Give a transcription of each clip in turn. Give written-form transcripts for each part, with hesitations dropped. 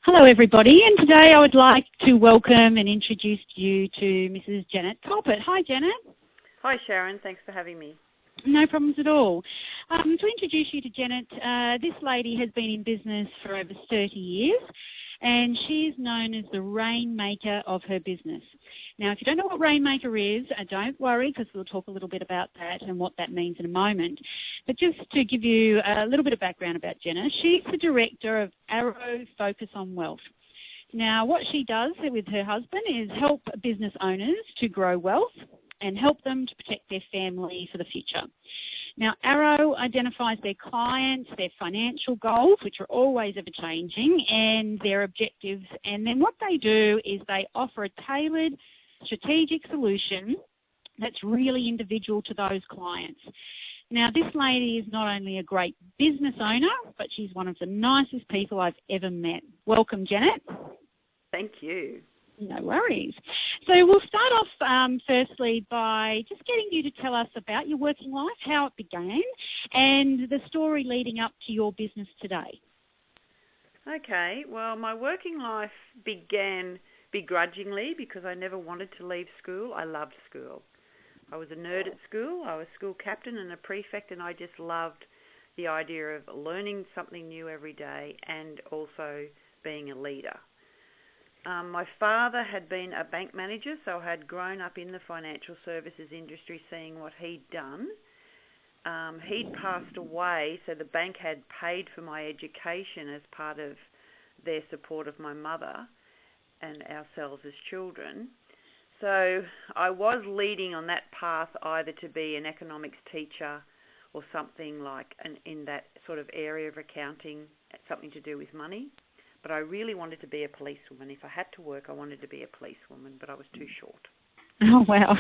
Hello, everybody, and today I would like to welcome and introduce you to Mrs. Janet Culpitt. Hi, Janet. Hi, Sharon. Thanks for having me. No problems at all. To introduce you to Janet, this lady has been in business for over 30 years, and she is known as the rainmaker of her business. Now, if you don't know what rainmaker is, don't worry, because we'll talk a little bit about that and what that means in a moment. But just to give you a little bit of background about Jenna, she's the director of Arrow Focus on Wealth. Now, what she does with her husband is help business owners to grow wealth and help them to protect their family for the future. Now, Arrow identifies their clients, their financial goals, which are always ever-changing, and their objectives. And then what they do is they offer a tailored strategic solution that's really individual to those clients. Now, this lady is not only a great business owner, but she's one of the nicest people I've ever met. Welcome, Janet. Thank you. No worries. So we'll start off firstly by just getting you to tell us about your working life, how it began, and the story leading up to your business today. Okay, well, my working life began begrudgingly because I never wanted to leave school. I loved school. I was a nerd at school. I was school captain and a prefect, and I just loved the idea of learning something new every day and also being a leader. My father had been a bank manager, so I had grown up in the financial services industry seeing what he'd done. He'd passed away, so the bank had paid for my education as part of their support of my mother and ourselves as children. So I was leading on that path either to be an economics teacher or something like in that sort of area of accounting, something to do with money. But I really wanted to be a policewoman. If I had to work, I wanted to be a policewoman, but I was too short. Oh, wow.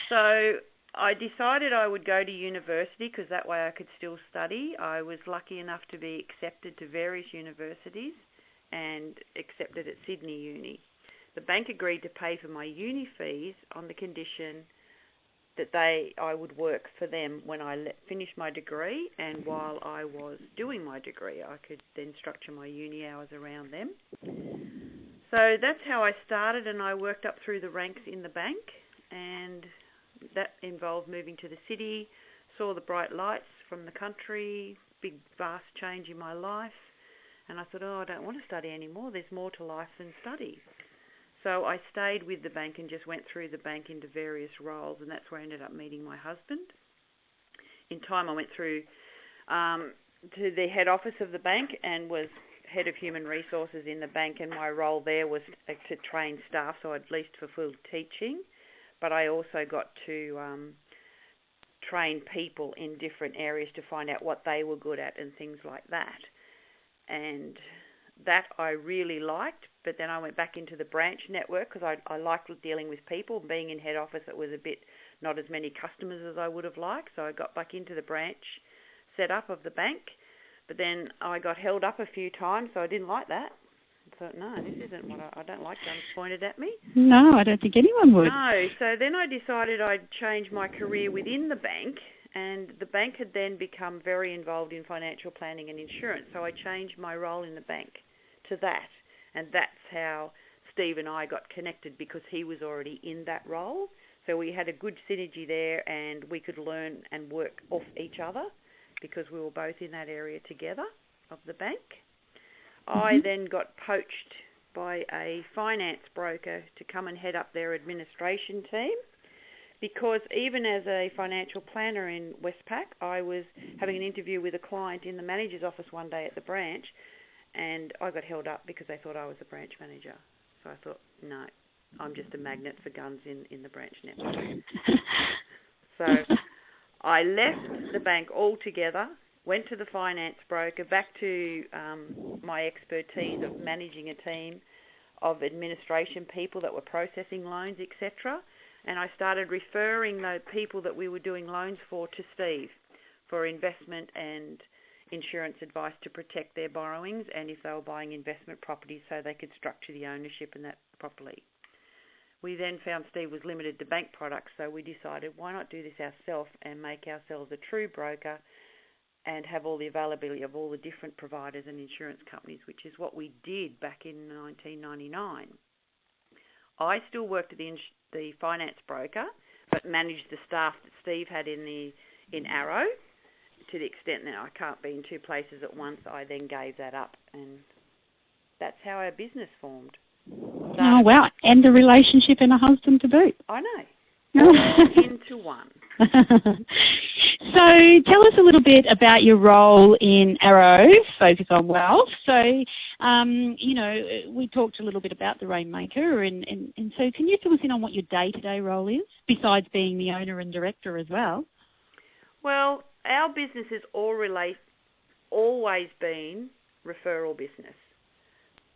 So I decided I would go to university because that way I could still study. I was lucky enough to be accepted to various universities and accepted at Sydney Uni. The bank agreed to pay for my uni fees on the condition that I would work for them when I finished my degree, and while I was doing my degree, I could then structure my uni hours around them. So that's how I started, and I worked up through the ranks in the bank, and that involved moving to the city, saw the bright lights from the country, big, vast change in my life, and I thought, I don't want to study anymore. There's more to life than study. So I stayed with the bank and just went through the bank into various roles, and that's where I ended up meeting my husband. In time, I went through to the head office of the bank and was head of human resources in the bank, and my role there was to train staff, so I at least fulfilled teaching, but I also got to train people in different areas to find out what they were good at and things like that. And that I really liked, but then I went back into the branch network because I liked dealing with people. Being in head office, it was a bit not as many customers as I would have liked, so I got back into the branch setup of the bank, but then I got held up a few times, so I didn't like that. I thought, no, this isn't what I don't like guns pointed at me. No, I don't think anyone would. No, so then I decided I'd change my career within the bank, and the bank had then become very involved in financial planning and insurance, so I changed my role in the bank to that, and that's how Steve and I got connected because he was already in that role. So we had a good synergy there, and we could learn and work off each other because we were both in that area together of the bank. I then got poached by a finance broker to come and head up their administration team because even as a financial planner in Westpac, I was having an interview with a client in the manager's office one day at the branch, and I got held up because they thought I was the branch manager. So I thought, no, I'm just a magnet for guns in the branch network. So I left the bank altogether, went to the finance broker, back to my expertise of managing a team of administration people that were processing loans, etc. And I started referring the people that we were doing loans for to Steve for investment and insurance advice to protect their borrowings, and if they were buying investment properties so they could structure the ownership and that properly. We then found Steve was limited to bank products, so we decided why not do this ourselves and make ourselves a true broker and have all the availability of all the different providers and insurance companies, which is what we did back in 1999. I still worked at the finance broker, but managed the staff that Steve had in Arrow. To the extent that I can't be in two places at once, I then gave that up, and that's how our business formed. Oh, wow. And a relationship and a husband to boot. I know. All into one. So tell us a little bit about your role in Arrow, Focus on Wealth. So, we talked a little bit about the Rainmaker, and so can you fill us in on what your day-to-day role is, besides being the owner and director as well? Well, our business has always been referral business.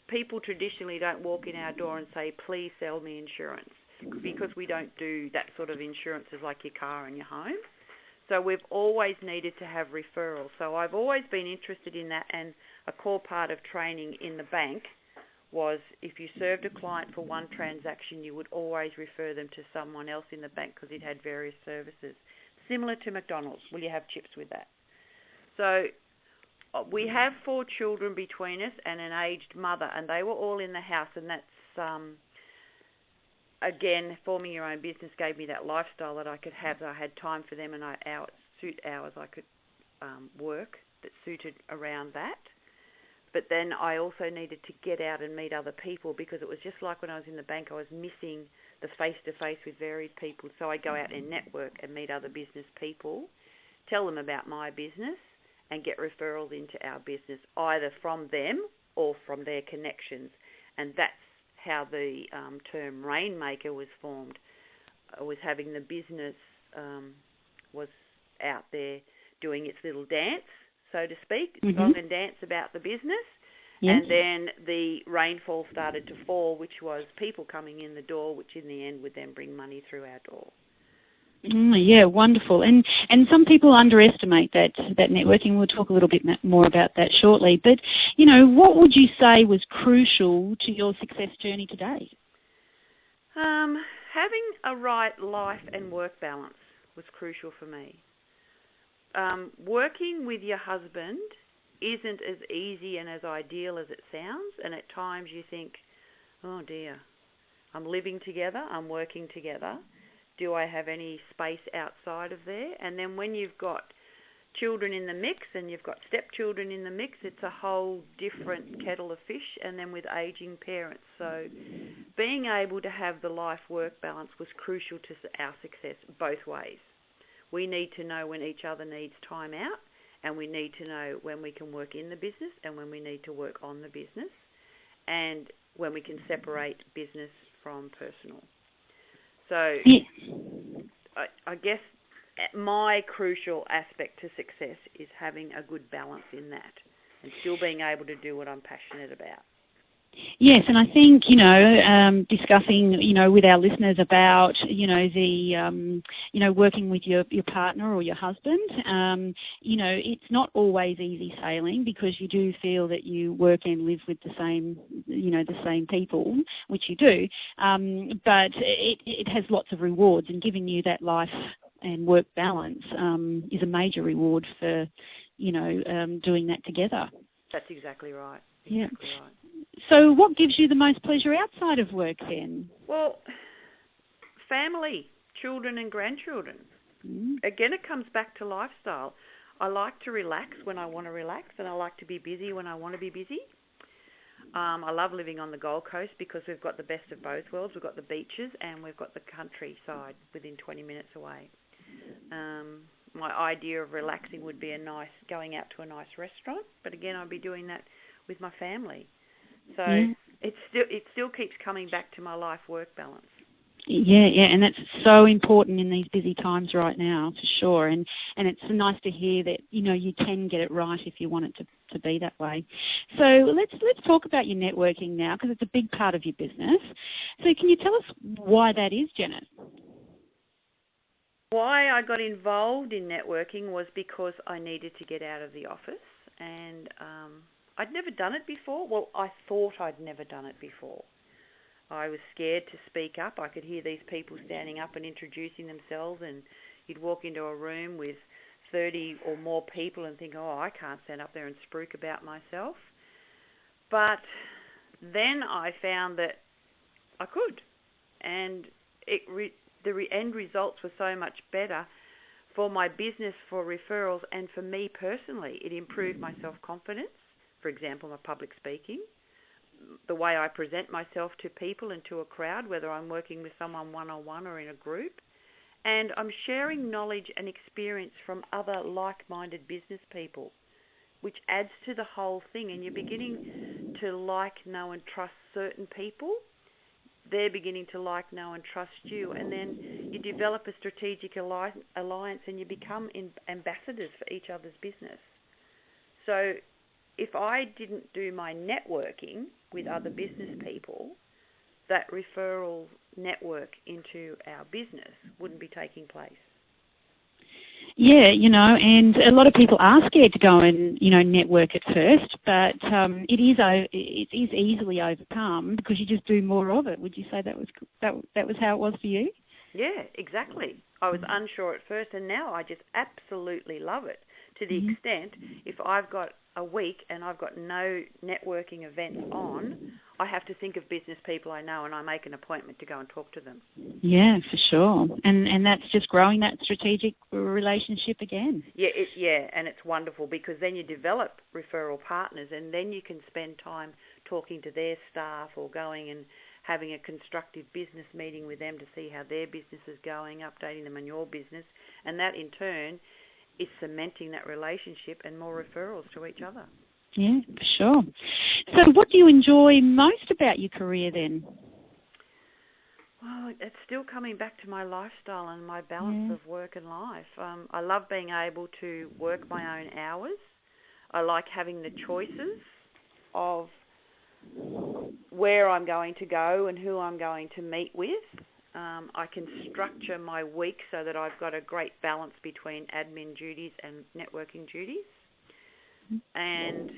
People traditionally don't walk in our door and say, please sell me insurance, because we don't do that sort of insurances like your car and your home. So we've always needed to have referrals. So I've always been interested in that, and a core part of training in the bank was if you served a client for one transaction, you would always refer them to someone else in the bank because it had various services. Similar to McDonald's. Will you have chips with that? So we have 4 children between us and an aged mother, and they were all in the house, and that's, again, forming your own business gave me that lifestyle that I could have. I had time for them, and hours I could work that suited around that. But then I also needed to get out and meet other people, because it was just like when I was in the bank, I was missing the face-to-face with varied people. So I go out and network and meet other business people, tell them about my business, and get referrals into our business, either from them or from their connections. And that's how the term Rainmaker was formed. I was having the business was out there doing its little dance, so to speak, song and dance about the business. Yes. And then the rainfall started to fall, which was people coming in the door, which in the end would then bring money through our door. Yeah, wonderful. And some people underestimate that networking. We'll talk a little bit more about that shortly. But, what would you say was crucial to your success journey today? Having a right life and work balance was crucial for me. Working with your husband isn't as easy and as ideal as it sounds, and at times you think, oh dear, I'm living together, I'm working together. Do I have any space outside of there? And then when you've got children in the mix and you've got stepchildren in the mix, it's a whole different kettle of fish, and then with aging parents. So being able to have the life-work balance was crucial to our success both ways. We need to know when each other needs time out, and we need to know when we can work in the business and when we need to work on the business, and when we can separate business from personal. So I guess my crucial aspect to success is having a good balance in that and still being able to do what I'm passionate about. Yes, and I think, discussing, with our listeners about, working with your partner or your husband, it's not always easy sailing, because you do feel that you work and live with the same people, which you do, but it has lots of rewards, and giving you that life and work balance is a major reward for, doing that together. That's exactly right. Yeah. Exactly right. So what gives you the most pleasure outside of work then? Well, family, children and grandchildren. Again, it comes back to lifestyle. I like to relax when I want to relax, and I like to be busy when I want to be busy. I love living on the Gold Coast because we've got the best of both worlds. We've got the beaches and we've got the countryside within 20 minutes away. My idea of relaxing would be going out to a nice restaurant, but again, I'd be doing that with my family. So it still keeps coming back to my life-work balance. Yeah, and that's so important in these busy times right now, for sure. And it's nice to hear that, you can get it right if you want it to be that way. So let's talk about your networking now, because it's a big part of your business. So can you tell us why that is, Janet? Why I got involved in networking was because I needed to get out of the office, and I'd never done it before. Well, I thought I'd never done it before. I was scared to speak up. I could hear these people standing up and introducing themselves, and you'd walk into a room with 30 or more people and think, oh, I can't stand up there and spruik about myself. But then I found that I could, and the end results were so much better for my business, for referrals, and for me personally. It improved my self-confidence, for example, my public speaking, the way I present myself to people and to a crowd, whether I'm working with someone one-on-one or in a group. And I'm sharing knowledge and experience from other like-minded business people, which adds to the whole thing. And you're beginning to like, know, and trust certain people. They're beginning to like, know, and trust you. And then you develop a strategic alliance and you become ambassadors for each other's business. So if I didn't do my networking with other business people, that referral network into our business wouldn't be taking place. Yeah, and a lot of people are scared to go and, network at first, but it is easily overcome because you just do more of it. Would you say that was how it was for you? Yeah, exactly. I was unsure at first, and now I just absolutely love it, to the extent if I've got a week and I've got no networking events on, I have to think of business people I know and I make an appointment to go and talk to them. Yeah, for sure. And that's just growing that strategic relationship again. Yeah, and it's wonderful because then you develop referral partners and then you can spend time talking to their staff or going and having a constructive business meeting with them to see how their business is going, updating them on your business, and that in turn is cementing that relationship and more referrals to each other. Yeah, for sure. So what do you enjoy most about your career then? Well, it's still coming back to my lifestyle and my balance of work and life. I love being able to work my own hours. I like having the choices of where I'm going to go and who I'm going to meet with. I can structure my week so that I've got a great balance between admin duties and networking duties. And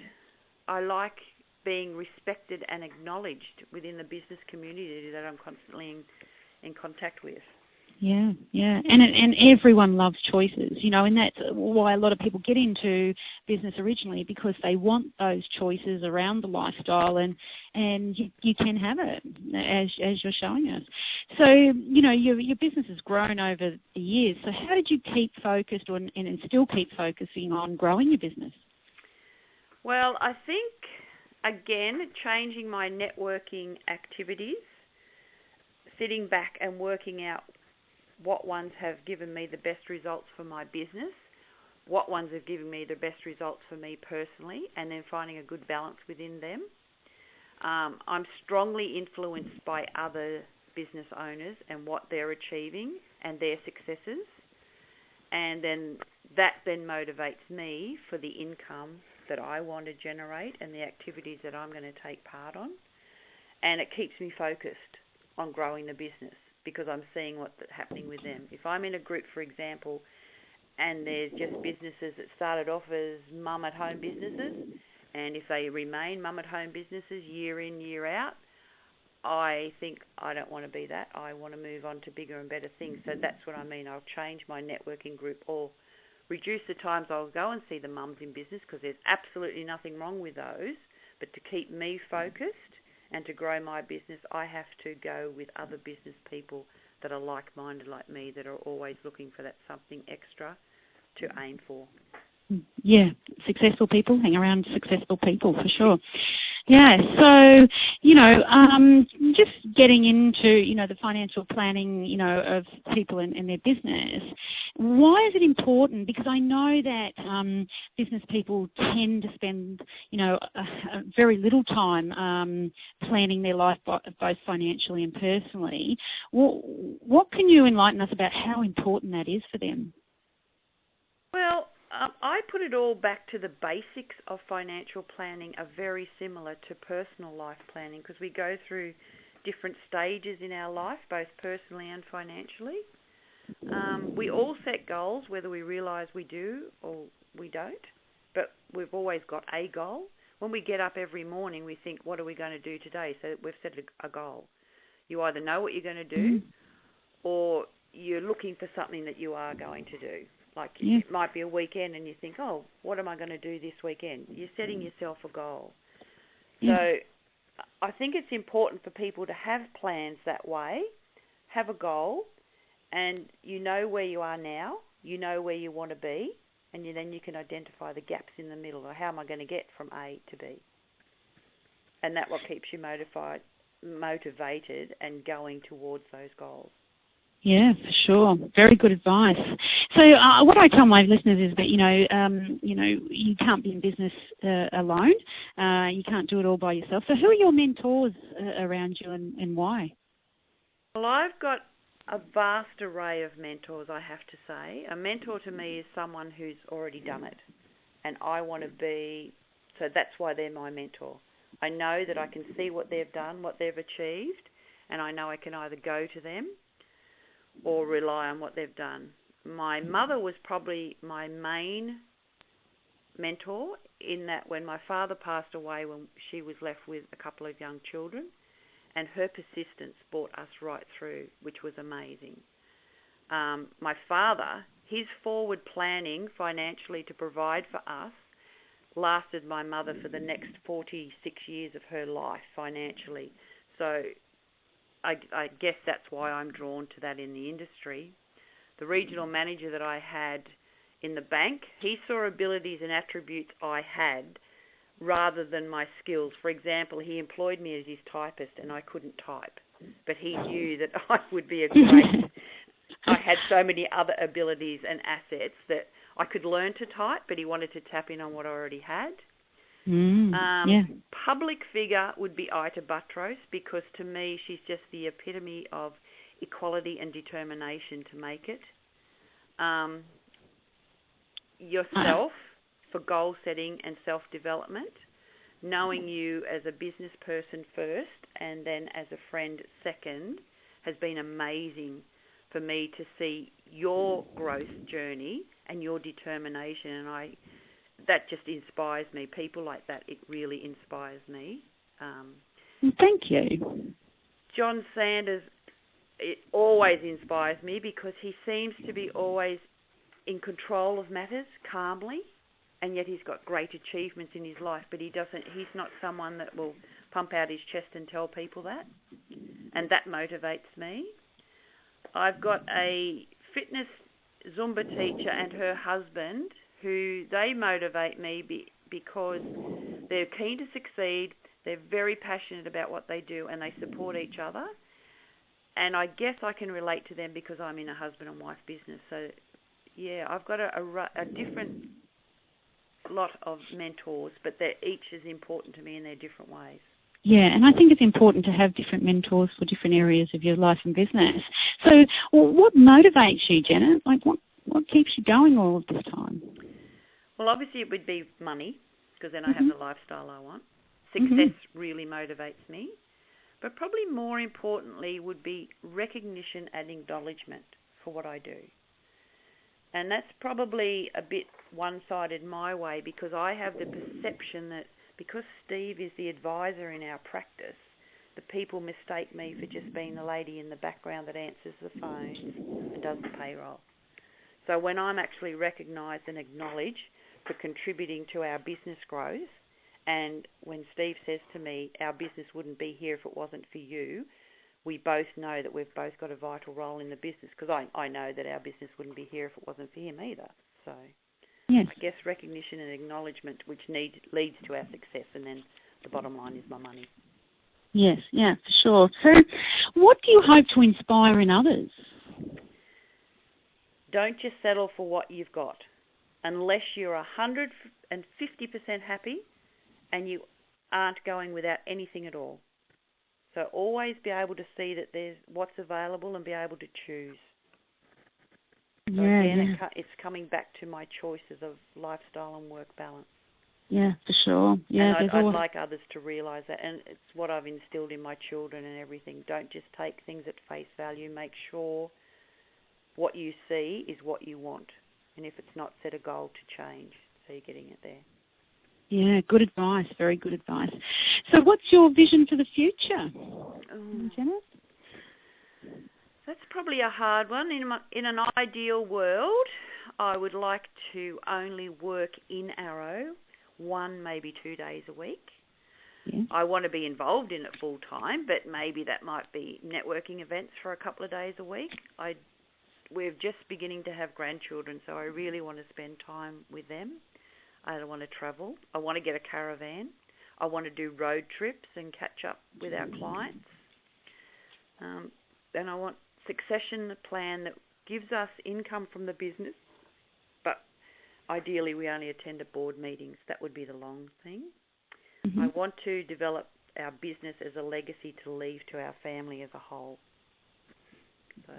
I like being respected and acknowledged within the business community that I'm constantly in contact with. Yeah. And everyone loves choices, and that's why a lot of people get into business originally, because they want those choices around the lifestyle, and you can have it as you're showing us. So, your business has grown over the years. So how did you keep focused and still keep focusing on growing your business? Well, I think, again, changing my networking activities, sitting back and working out what ones have given me the best results for my business, what ones have given me the best results for me personally, and then finding a good balance within them. I'm strongly influenced by other business owners and what they're achieving and their successes, and then that motivates me for the income that I want to generate and the activities that I'm going to take part on, and it keeps me focused on growing the business, because I'm seeing what's happening with them. If I'm in a group, for example, and there's just businesses that started off as mum-at-home businesses, and if they remain mum-at-home businesses year in, year out, I think I don't want to be that. I want to move on to bigger and better things. So that's what I mean. I'll change my networking group or reduce the times I'll go and see the mums in business, because there's absolutely nothing wrong with those. But to keep me focused and to grow my business, I have to go with other business people that are like-minded like me, that are always looking for that something extra to aim for. Yeah, successful people hang around successful people for sure. Yeah, so, just getting into, the financial planning, of people and their business, why is it important? Because I know that business people tend to spend, very little time planning their life, both financially and personally. What can you enlighten us about how important that is for them? Well, I put it all back to the basics of financial planning are very similar to personal life planning, because we go through different stages in our life, both personally and financially. We all set goals, whether we realise we do or we don't, but we've always got a goal. When we get up every morning, we think, what are we going to do today? So we've set a goal. You either know what you're going to do or you're looking for something that you are going to do. Like it might be a weekend and you think, oh, what am I going to do this weekend? You're setting yourself a goal. So I think it's important for people to have plans that way, have a goal, and you know where you are now, you know where you want to be, and then you can identify the gaps in the middle, or how am I going to get from A to B. And that's what keeps you motivated and going towards those goals. Yeah, for sure. Very good advice. So what I tell my listeners is that, you can't be in business alone. You can't do it all by yourself. So who are your mentors around you and why? Well, I've got a vast array of mentors, I have to say. A mentor to me is someone who's already done it. And I want to be, so that's why they're my mentor. I know that I can see what they've done, what they've achieved, and I know I can either go to them or rely on what they've done. My mother was probably my main mentor, in that when my father passed away, when she was left with a couple of young children, and her persistence brought us right through, which was amazing. My father, his forward planning financially to provide for us lasted my mother for the next 46 years of her life financially. So I guess that's why I'm drawn to that in the industry. The regional manager that I had in the bank, he saw abilities and attributes I had rather than my skills. For example, he employed me as his typist and I couldn't type, but he knew that I would be a great... I had so many other abilities and assets that I could learn to type, but he wanted to tap in on what I already had. Public figure would be Ita Buttrose, because to me she's just the epitome of equality and determination to make it. Yourself for goal setting and self-development, knowing you as a business person first and then as a friend second, has been amazing for me to see your growth journey and your determination, and that just inspires me. People like that, it really inspires me. Thank you. John Sanders, it always inspires me because he seems to be always in control of matters calmly, and yet he's got great achievements in his life, but he's not someone that will pump out his chest and tell people that, and that motivates me. I've got a fitness Zumba teacher and her husband who they motivate me because they're keen to succeed, they're very passionate about what they do, and they support each other. And I guess I can relate to them because I'm in a husband and wife business. So, yeah, I've got a different lot of mentors, but they're each as important to me in their different ways. Yeah, and I think it's important to have different mentors for different areas of your life and business. So what motivates you, Janet? Like what keeps you going all of this time? Well, obviously it would be money, because then I have the lifestyle I want. Success really motivates me. But probably more importantly would be recognition and acknowledgement for what I do. And that's probably a bit one-sided my way, because I have the perception that because Steve is the advisor in our practice, the people mistake me for just being the lady in the background that answers the phones and does the payroll. So when I'm actually recognised and acknowledged for contributing to our business growth, and when Steve says to me, our business wouldn't be here if it wasn't for you, we both know that we've both got a vital role in the business, because I know that our business wouldn't be here if it wasn't for him either. So yes. I guess recognition and acknowledgement, which leads to our success, and then the bottom line is my money. Yes, yeah, for sure. So what do you hope to inspire in others? Don't just settle for what you've got. Unless you're 150% happy and you aren't going without anything at all. So always be able to see that there's what's available and be able to choose. So it's coming back to my choices of lifestyle and work balance. Yeah, for sure. Yeah, and I'd like others to realise that, and it's what I've instilled in my children and everything. Don't just take things at face value. Make sure what you see is what you want, and if it's not, set a goal to change so you're getting it there. Yeah, good advice. Very good advice. So what's your vision for the future, Janet? That's probably a hard one. In an ideal world, I would like to only work in Arrow 1, maybe 2 days a week. Yeah. I want to be involved in it full time, but maybe that might be networking events for a couple of days a week. We're just beginning to have grandchildren, so I really want to spend time with them. I don't want to travel. I want to get a caravan. I want to do road trips and catch up with our clients. And I want succession plan that gives us income from the business, but ideally we only attend a board meetings. That would be the long thing. Mm-hmm. I want to develop our business as a legacy to leave to our family as a whole. So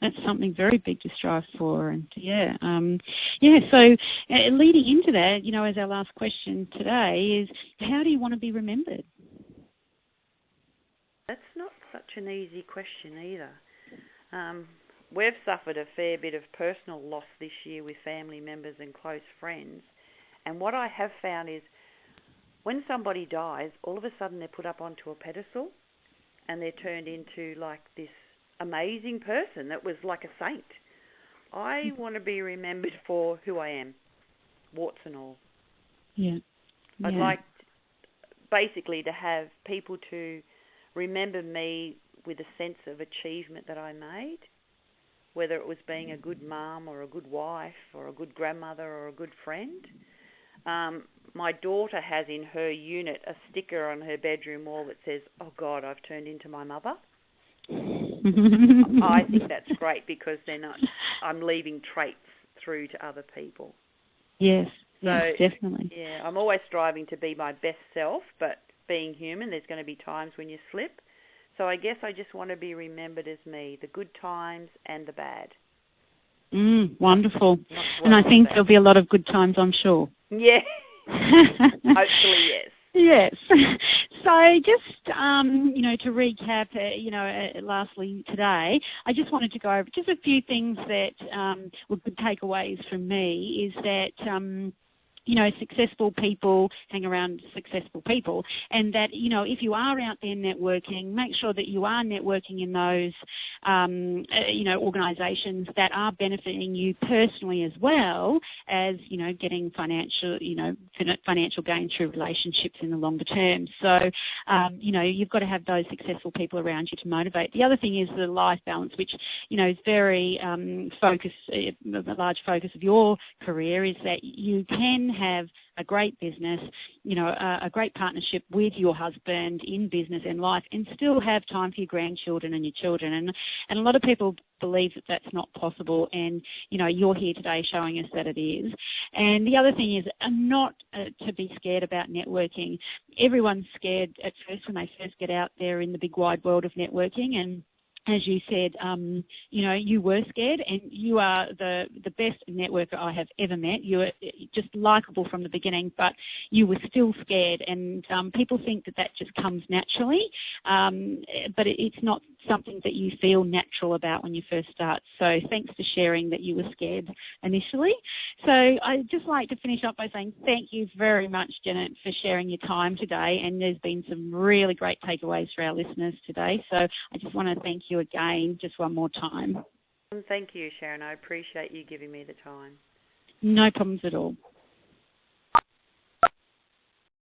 that's something very big to strive for, and so leading into that, as our last question today is, how do you want to be remembered? That's not such an easy question either. We've suffered a fair bit of personal loss this year with family members and close friends, and what I have found is when somebody dies, all of a sudden they're put up onto a pedestal and they're turned into like this amazing person that was like a saint. I want to be remembered for who I am, warts and all. Yeah. I'd like basically to have people to remember me with a sense of achievement that I made, whether it was being a good mum or a good wife or a good grandmother or a good friend. My daughter has in her unit a sticker on her bedroom wall that says, "Oh God, I've turned into my mother." I think that's great because I'm leaving traits through to other people. Yes, definitely. Yeah, I'm always striving to be my best self, but being human, there's going to be times when you slip. So I guess I just want to be remembered as me, the good times and the bad. Wonderful. And I think there'll be a lot of good times, I'm sure. Yeah. Hopefully, yes. Yes. So just, to recap, lastly today, I just wanted to go over just a few things that were good takeaways from me is that, successful people hang around successful people, and that, if you are out there networking, make sure that you are networking in those, organisations that are benefiting you personally as well as, getting financial gain through relationships in the longer term. So, you've got to have those successful people around you to motivate. The other thing is the life balance, which, is very a large focus of your career, is that you can have a great business, a great partnership with your husband in business and life, and still have time for your grandchildren and your children. And a lot of people believe that that's not possible, and, you're here today showing us that it is. And the other thing is not to be scared about networking. Everyone's scared at first when they first get out there in the big wide world of networking, and as you said, you were scared, and you are the best networker I have ever met. You were just likeable from the beginning, but you were still scared. And people think that just comes naturally, but it's not something that you feel natural about when you first start. So thanks for sharing that you were scared initially. So I'd just like to finish up by saying thank you very much, Janet, for sharing your time today. And there's been some really great takeaways for our listeners today. So I just want to thank you again just one more time. Thank you, Sharon. I appreciate you giving me the time. No problems at all.